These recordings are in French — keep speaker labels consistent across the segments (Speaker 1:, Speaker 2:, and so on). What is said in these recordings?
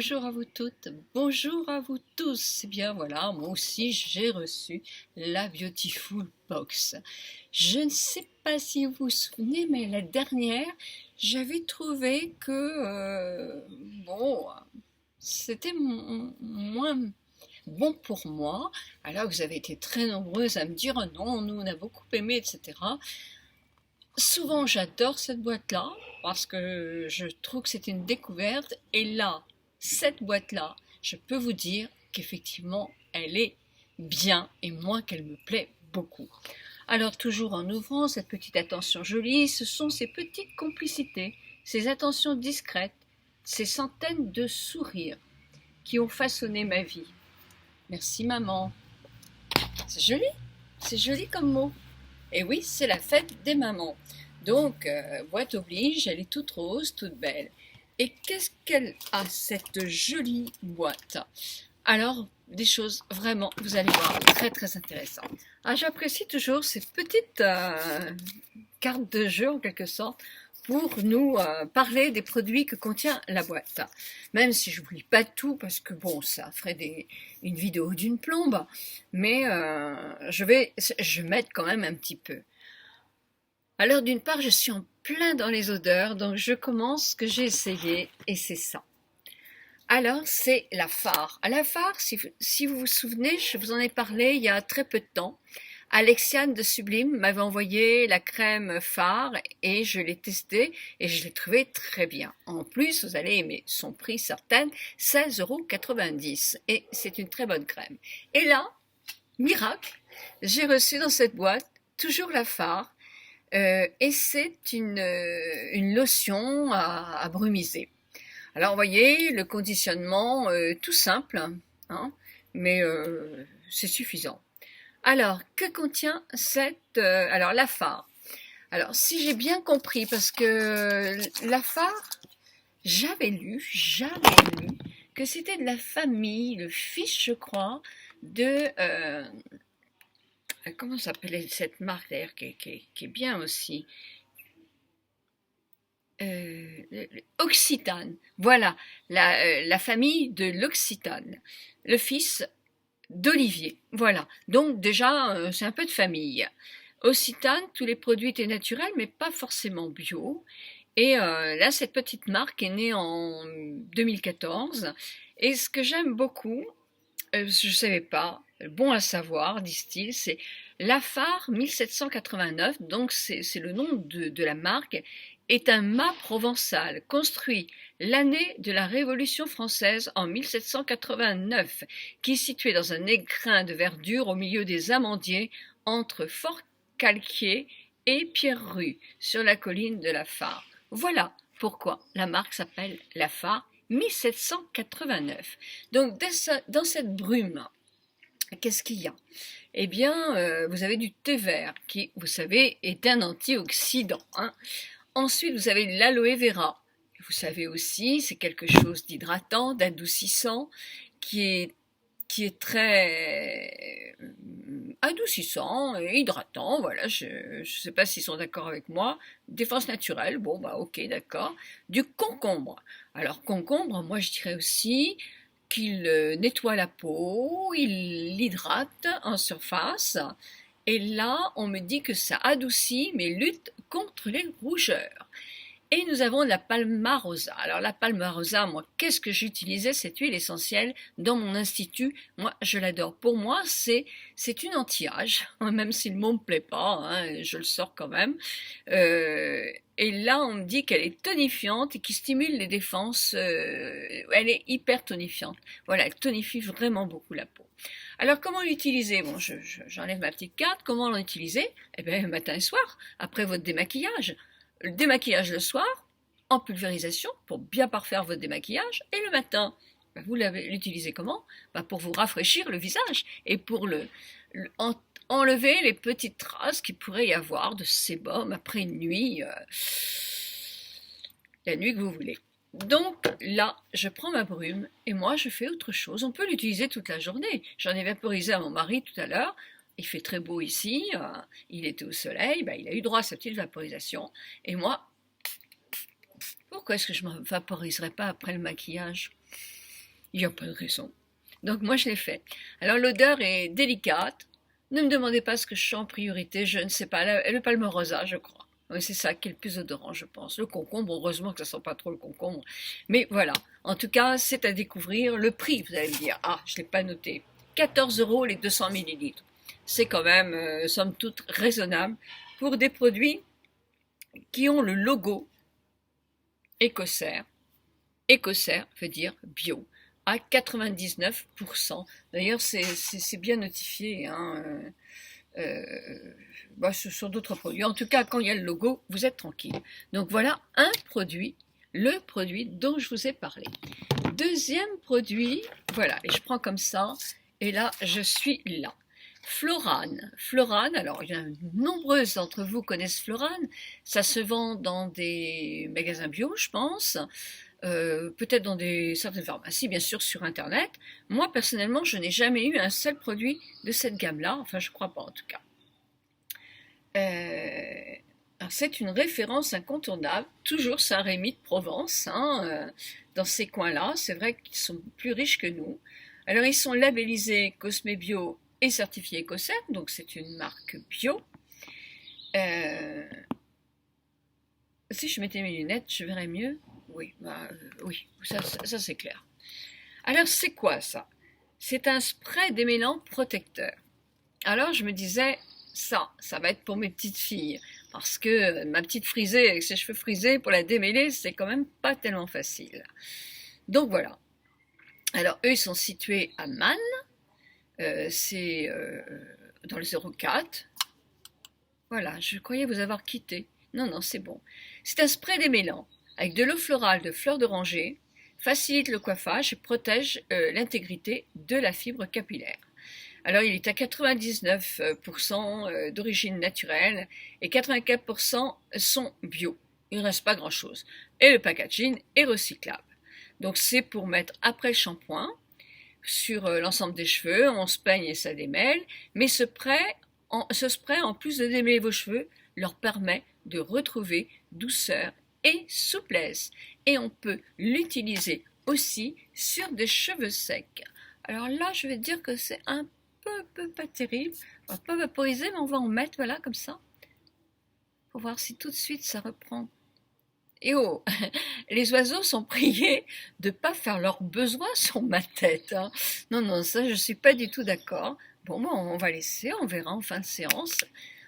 Speaker 1: Bonjour à vous toutes, bonjour à vous tous. Eh bien voilà, moi aussi j'ai reçu la Beautiful Box. Je ne sais pas si vous vous souvenez, mais la dernière, j'avais trouvé que, bon, c'était moins bon pour moi, alors que vous avez été très nombreuses à me dire «Oh non, nous on a beaucoup aimé, etc.» Souvent j'adore cette boîte-là, parce que je trouve que c'est une découverte, et là, cette boîte-là, je peux vous dire qu'effectivement, elle est bien, et moi qu'elle me plaît beaucoup. Alors toujours en ouvrant cette petite attention jolie, ce sont ces petites complicités, ces attentions discrètes, ces centaines de sourires qui ont façonné ma vie. Merci maman. C'est joli comme mot. Et oui, c'est la fête des mamans. Donc, boîte oblige, elle est toute rose, toute belle. Et qu'est-ce qu'elle a, cette jolie boîte? Alors, des choses vraiment, vous allez voir, très très intéressantes. Ah, j'apprécie toujours ces petites cartes de jeu, en quelque sorte, pour nous parler des produits que contient la boîte. Même si je n'oublie pas tout, parce que bon, ça ferait une vidéo d'une plombe, mais je vais mettre quand même un petit peu. Alors d'une part, je suis en plein dans les odeurs, donc je commence ce que j'ai essayé, et c'est ça. Alors, c'est la Phare. À la Phare, si vous vous souvenez, je vous en ai parlé il y a très peu de temps. Alexiane de Sublime m'avait envoyé la crème Phare et je l'ai testée et je l'ai trouvée très bien. En plus, vous allez aimer son prix certain, 16,90 € et c'est une très bonne crème. Et là, miracle, j'ai reçu dans cette boîte toujours la Phare et c'est une lotion à brumiser. Alors, vous voyez, le conditionnement, tout simple, hein, mais c'est suffisant. Alors, que contient alors la Phare? Alors, si j'ai bien compris, parce que la Phare, j'avais lu que c'était de la famille, le fils, je crois, de comment s'appelait cette marque d'ailleurs qui est bien aussi. Occitane, voilà, la famille de l'Occitane, le fils d'Olivier, voilà, donc déjà c'est un peu de famille. Occitane, tous les produits étaient naturels mais pas forcément bio, et là cette petite marque est née en 2014, et ce que j'aime beaucoup, je ne savais pas, bon à savoir, disent-ils, c'est la Phare 1789, donc c'est le nom de la marque, est un mât provençal construit l'année de la Révolution française en 1789, qui est situé dans un écrin de verdure au milieu des amandiers entre Fort-Calquier et Pierrerue, sur la colline de la Phare. Voilà pourquoi la marque s'appelle la Phare 1789. Donc dans cette brume, qu'est-ce qu'il y a? Eh bien, vous avez du thé vert qui, vous savez, est un antioxydant, hein. Ensuite, vous avez l'aloe vera. Vous savez aussi, c'est quelque chose d'hydratant, d'adoucissant, qui est qui est très adoucissant et hydratant, voilà, je ne sais pas s'ils sont d'accord avec moi. Défense naturelle, bon bah ok, d'accord. Du concombre. Alors concombre, moi je dirais aussi qu'il nettoie la peau, il l'hydrate en surface, et là on me dit que ça adoucit mais lutte contre les rougeurs. Et nous avons la Palmarosa. Alors la Palmarosa, moi, qu'est-ce que j'utilisais cette huile essentielle dans mon institut? Moi, je l'adore. Pour moi, c'est une anti-âge, même si le mot me plaît pas, hein, je le sors quand même. Et là, on me dit qu'elle est tonifiante et qui stimule les défenses. Elle est hyper tonifiante. Voilà, elle tonifie vraiment beaucoup la peau. Alors, comment l'utiliser? Bon, j'enlève ma petite carte. Comment l'utiliser? Eh bien, matin et soir, après votre démaquillage. Le démaquillage le soir, en pulvérisation, pour bien parfaire votre démaquillage, et le matin, vous l'utilisez comment? Pour vous rafraîchir le visage, et pour enlever les petites traces qu'il pourrait y avoir de sébum après une nuit, la nuit que vous voulez. Donc là, je prends ma brume, et moi je fais autre chose. On peut l'utiliser toute la journée. J'en ai vaporisé à mon mari tout à l'heure. Il fait très beau ici, il était au soleil, il a eu droit à sa petite vaporisation. Et moi, pourquoi est-ce que je ne me vaporiserais pas après le maquillage? Il n'y a pas de raison. Donc moi je l'ai fait. Alors l'odeur est délicate. Ne me demandez pas ce que je sens en priorité, je ne sais pas. Le palmarosa, je crois. Oui, c'est ça qui est le plus odorant, je pense. Le concombre, heureusement que ça sent pas trop le concombre. Mais voilà. En tout cas, c'est à découvrir. Le prix, vous allez me dire, ah, je l'ai pas noté. 14 € les 200 millilitres. C'est quand même, somme toute, raisonnable pour des produits qui ont le logo Écossaire. Écossaire veut dire bio à 99%. D'ailleurs, c'est bien notifié, hein, ce sont d'autres produits. En tout cas, quand il y a le logo, vous êtes tranquille. Donc voilà un produit, le produit dont je vous ai parlé. Deuxième produit, voilà, et je prends comme ça, et là, je suis là. Florane. Florane, alors il y a nombreuses d'entre vous connaissent Florane, ça se vend dans des magasins bio, je pense, peut-être dans certaines pharmacies, bien sûr sur internet. Moi personnellement, je n'ai jamais eu un seul produit de cette gamme-là, enfin je crois pas en tout cas. Alors c'est une référence incontournable, toujours Saint-Rémy de Provence, hein, dans ces coins-là, c'est vrai qu'ils sont plus riches que nous. Alors ils sont labellisés Cosme Bio et certifiés Écossaire, donc c'est une marque bio. Si je mettais mes lunettes, je verrais mieux. Oui, oui, ça c'est clair. Alors c'est quoi ça? C'est un spray démêlant protecteur. Alors je me disais, ça va être pour mes petites filles, parce que ma petite frisée avec ses cheveux frisés, pour la démêler, c'est quand même pas tellement facile. Donc voilà. Alors eux, ils sont situés à Man, c'est dans le 04. Voilà, je croyais vous avoir quitté. Non, non, c'est bon. C'est un spray démêlant, avec de l'eau florale de fleurs d'oranger, facilite le coiffage et protège l'intégrité de la fibre capillaire. Alors il est à 99% d'origine naturelle et 84% sont bio. Il ne reste pas grand chose. Et le packaging est recyclable. Donc c'est pour mettre après le shampoing sur l'ensemble des cheveux, on se peigne et ça démêle, mais ce spray, en plus de démêler vos cheveux, leur permet de retrouver douceur et souplesse. Et on peut l'utiliser aussi sur des cheveux secs. Alors là, je vais dire que c'est un peu pas terrible. On va pas vaporiser, mais on va en mettre, voilà, comme ça, pour voir si tout de suite ça reprend. Et oh, les oiseaux sont priés de ne pas faire leurs besoins sur ma tête, hein. Non, non, ça je ne suis pas du tout d'accord. Bon, on va laisser, on verra en fin de séance,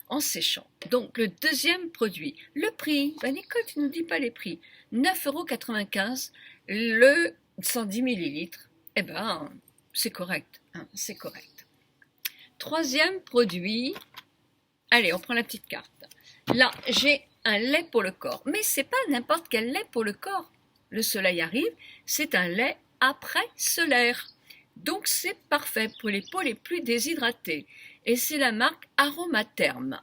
Speaker 1: en séchant. Donc le deuxième produit, le prix. Nicole, tu ne nous dis pas les prix. 9,95 € le 110 millilitres. Eh ben, c'est correct, hein, c'est correct. Troisième produit, allez, on prend la petite carte. Là, j'ai un lait pour le corps, mais c'est pas n'importe quel lait pour le corps. Le soleil arrive, c'est un lait après solaire. Donc c'est parfait pour les peaux les plus déshydratées. Et c'est la marque Aromatherm.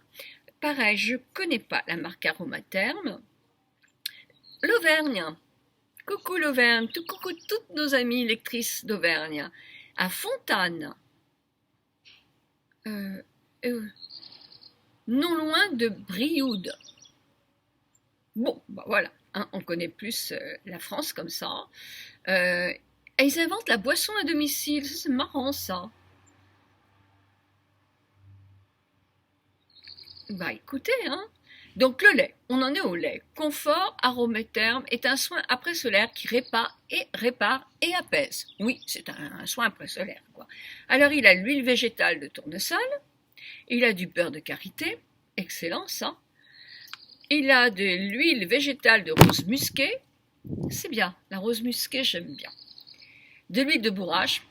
Speaker 1: Pareil, je connais pas la marque Aromatherm. L'Auvergne. Coucou l'Auvergne, coucou toutes nos amies lectrices d'Auvergne. À Fontane. Non loin de Brioude. Bon, voilà, hein, on connaît plus la France comme ça. Et ils inventent la boisson à domicile, c'est marrant ça. Bah écoutez, hein. Donc le lait, on en est au lait. Confort Aromatherm est un soin après solaire qui répare et apaise. Oui, c'est un soin après solaire, quoi. Alors il a l'huile végétale de tournesol, il a du beurre de karité, excellent ça. Il a de l'huile végétale de rose musquée, c'est bien, la rose musquée j'aime bien. De l'huile de bourrache,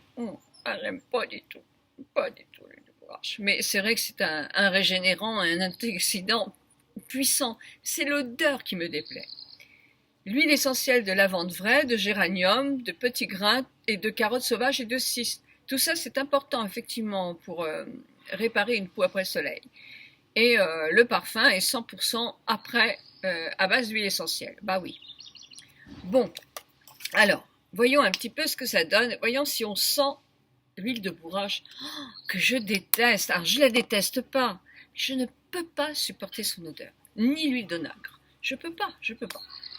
Speaker 1: j'aime pas du tout l'huile de bourrache. Mais c'est vrai que c'est un régénérant, un antioxydant puissant, c'est l'odeur qui me déplaît. L'huile essentielle de lavande vraie, de géranium, de petits grains et de carottes sauvages et de cis. Tout ça c'est important effectivement pour réparer une peau après le soleil. Et le parfum est 100% après à base d'huile essentielle. Bah oui. Bon, alors, voyons un petit peu ce que ça donne. Voyons si on sent l'huile de bourrache, que je déteste. Alors, je la déteste pas. Je ne peux pas supporter son odeur. Ni l'huile d'onagre. Je peux pas.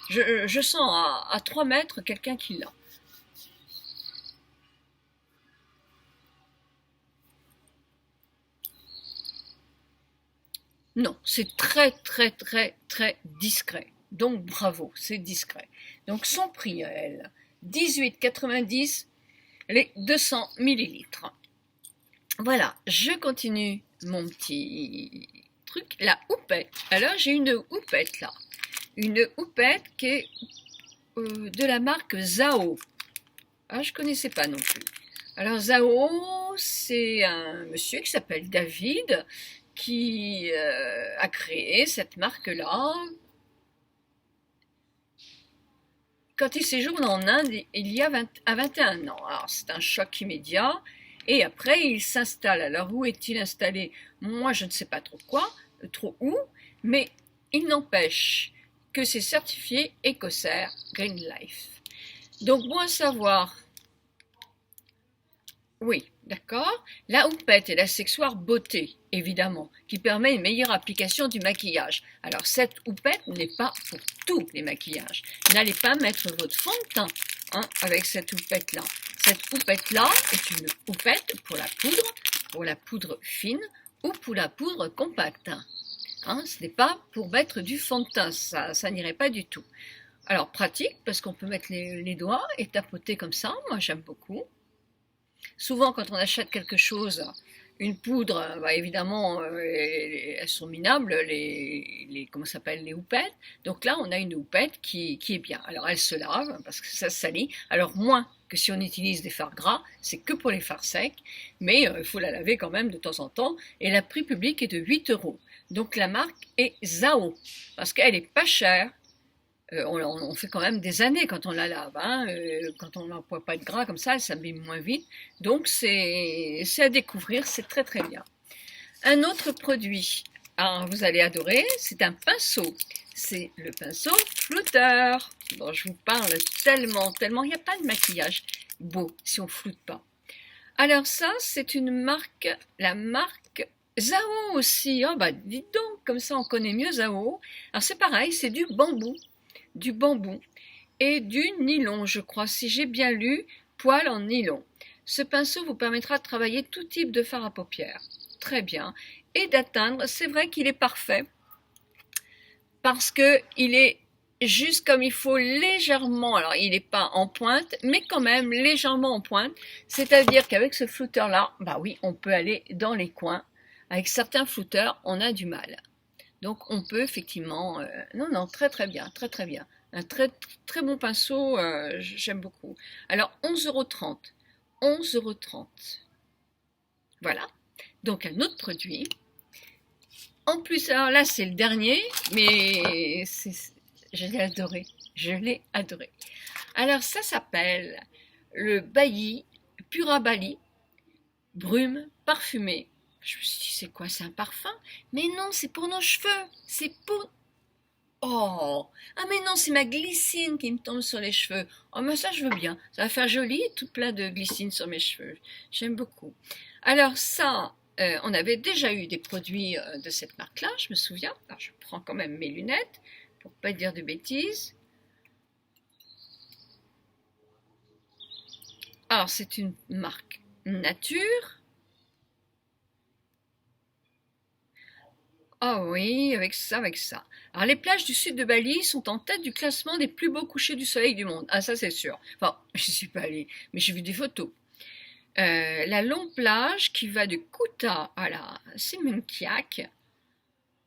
Speaker 1: Je sens à 3 mètres quelqu'un qui l'a. Non, c'est très très très très discret. Donc bravo, c'est discret. Donc son prix à elle, 18,90 les 200 millilitres. Voilà, je continue mon petit truc, la houppette. Alors j'ai une houppette là, une houppette qui est de la marque Zao. Ah, je connaissais pas non plus. Alors Zao, c'est un monsieur qui s'appelle David qui a créé cette marque-là. Quand il séjourne en Inde, il y a 21 ans. Alors c'est un choc immédiat. Et après, il s'installe. Alors où est-il installé? Moi, je ne sais pas trop où, mais il n'empêche que c'est certifié écossaire Green Life. Donc bon à savoir. Oui, d'accord. La houppette est l'accessoire beauté, évidemment, qui permet une meilleure application du maquillage. Alors cette houppette n'est pas pour tous les maquillages. N'allez pas mettre votre fond de teint avec cette houppette-là. Cette houppette-là est une houppette pour la poudre fine ou pour la poudre compacte. Ce n'est pas pour mettre du fond de teint, ça n'irait pas du tout. Alors pratique, parce qu'on peut mettre les doigts et tapoter comme ça, moi j'aime beaucoup. Souvent, quand on achète quelque chose, une poudre, évidemment, elles sont minables, comment s'appelle, les houpettes. Donc là, on a une houppette qui est bien. Alors, elle se lave parce que ça se salit. Alors, moins que si on utilise des fards gras, c'est que pour les fards secs, mais il faut la laver quand même de temps en temps. Et la prix public est de 8 euros. Donc, la marque est Zao parce qu'elle est pas chère. On fait quand même des années quand on la lave. Quand on n'emploie pas de gras comme ça, elle s'abîme moins vite. Donc c'est à découvrir, c'est très très bien. Un autre produit, alors vous allez adorer, c'est un pinceau. C'est le pinceau flouteur dont je vous parle tellement. Il n'y a pas de maquillage beau si on ne floute pas. Alors ça, c'est une marque, la marque Zao aussi. Oh bah dites donc, comme ça on connaît mieux Zao. Alors c'est pareil, c'est du bambou et du nylon, je crois, si j'ai bien lu, poil en nylon. Ce pinceau vous permettra de travailler tout type de fard à paupières, très bien, et d'atteindre, c'est vrai qu'il est parfait, parce qu'il est juste comme il faut, légèrement, alors il n'est pas en pointe, mais quand même légèrement en pointe, c'est-à-dire qu'avec ce flouteur-là, oui, on peut aller dans les coins. Avec certains flouteurs, on a du mal. Donc on peut effectivement, non, très très bien, très très bien. Un très très bon pinceau, j'aime beaucoup. Alors 11,30 €, 11,30 €. Voilà. Donc un autre produit. En plus, alors là c'est le dernier, mais je l'ai adoré. Alors ça s'appelle le Bailly Pura Bali Brume Parfumée. Je me suis dit, c'est quoi, c'est un parfum? Mais non, c'est pour nos cheveux. C'est pour... Oh! Ah mais non, c'est ma glycine qui me tombe sur les cheveux. Oh mais ça, je veux bien. Ça va faire joli, tout plein de glycine sur mes cheveux. J'aime beaucoup. Alors ça, on avait déjà eu des produits de cette marque-là, je me souviens. Alors je prends quand même mes lunettes pour pas dire de bêtises. Alors c'est une marque Nature. Ah oui, avec ça. Alors les plages du sud de Bali sont en tête du classement des plus beaux couchers du soleil du monde. Ah ça c'est sûr. Enfin, je suis pas allée, mais j'ai vu des photos. La longue plage qui va de Kuta à la Seminyak.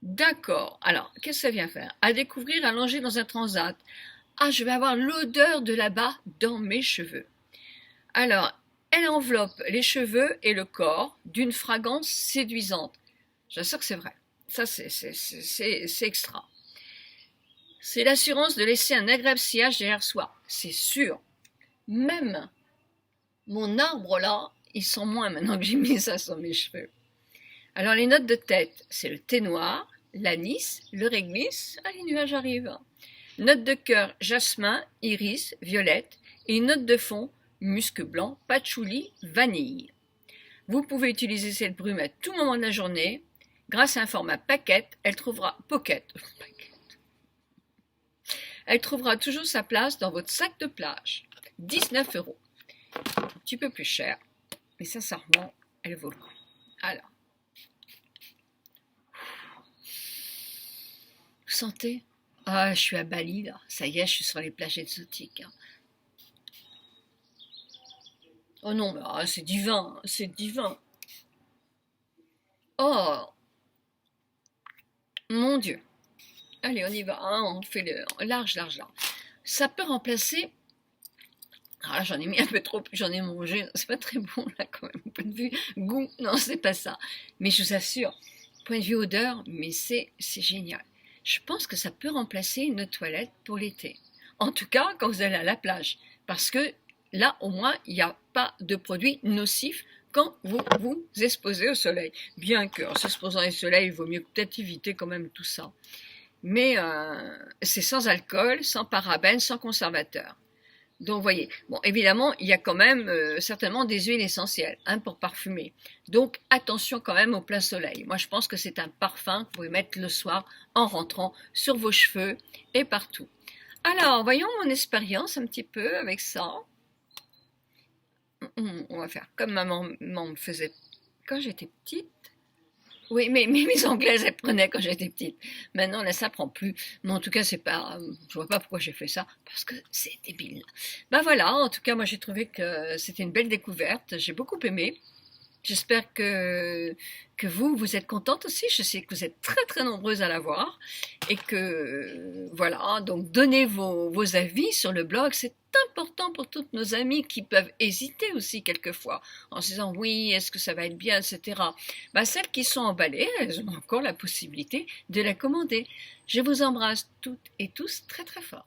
Speaker 1: D'accord. Alors, qu'est-ce que ça vient faire? À découvrir allongé dans un transat. Ah, je vais avoir l'odeur de là-bas dans mes cheveux. Alors, elle enveloppe les cheveux et le corps d'une fragrance séduisante. J'assure que c'est vrai. Ça, c'est extra. C'est l'assurance de laisser un agréable sillage derrière soi. C'est sûr. Même mon arbre là, il sent moins maintenant que j'ai mis ça sur mes cheveux. Alors les notes de tête, c'est le thé noir, l'anis, le réglisse, les nuages arrivent. Note de cœur, jasmin, iris, violette. Et une note de fond, musc blanc, patchouli, vanille. Vous pouvez utiliser cette brume à tout moment de la journée. Grâce à un format pocket, elle trouvera toujours sa place dans votre sac de plage. 19 €. Un petit peu plus cher, mais sincèrement, elle vaut le coup. Alors, sentez? Ah, je suis à Bali là, ça y est, je suis sur les plages exotiques, hein. Oh non, mais c'est divin, c'est divin. Oh, mon Dieu. Allez, on y va, hein, on fait le large, large, large. Ça peut remplacer. Ah, j'en ai mis un peu trop, j'en ai mangé, c'est pas très bon là quand même, point de vue goût, non, c'est pas ça. Mais je vous assure, point de vue odeur, mais c'est génial. Je pense que ça peut remplacer une toilette pour l'été. En tout cas, quand vous allez à la plage, parce que là, au moins, il n'y a pas de produits nocifs quand vous vous exposez au soleil. Bien que, en s'exposant au soleil, il vaut mieux peut-être éviter quand même tout ça. Mais c'est sans alcool, sans parabènes, sans conservateur. Donc, vous voyez, bon, évidemment, il y a quand même certainement des huiles essentielles hein, pour parfumer. Donc, attention quand même au plein soleil. Moi, je pense que c'est un parfum que vous pouvez mettre le soir en rentrant sur vos cheveux et partout. Alors, voyons mon expérience un petit peu avec ça. On va faire comme maman me faisait quand j'étais petite. Oui, mais mes anglaises, elles prenaient quand j'étais petite. Maintenant, là, ça prend plus. Mais en tout cas, c'est pas, je vois pas pourquoi j'ai fait ça, parce que c'est débile. Ben voilà, en tout cas, moi, j'ai trouvé que c'était une belle découverte. J'ai beaucoup aimé. J'espère que vous, vous êtes contente aussi. Je sais que vous êtes très, très nombreuses à la voir. Et que, voilà, donc donnez vos avis sur le blog. C'est important pour toutes nos amies qui peuvent hésiter aussi quelquefois en se disant oui, est-ce que ça va être bien, etc. Bah, celles qui sont emballées, elles ont encore la possibilité de la commander. Je vous embrasse toutes et tous très très fort.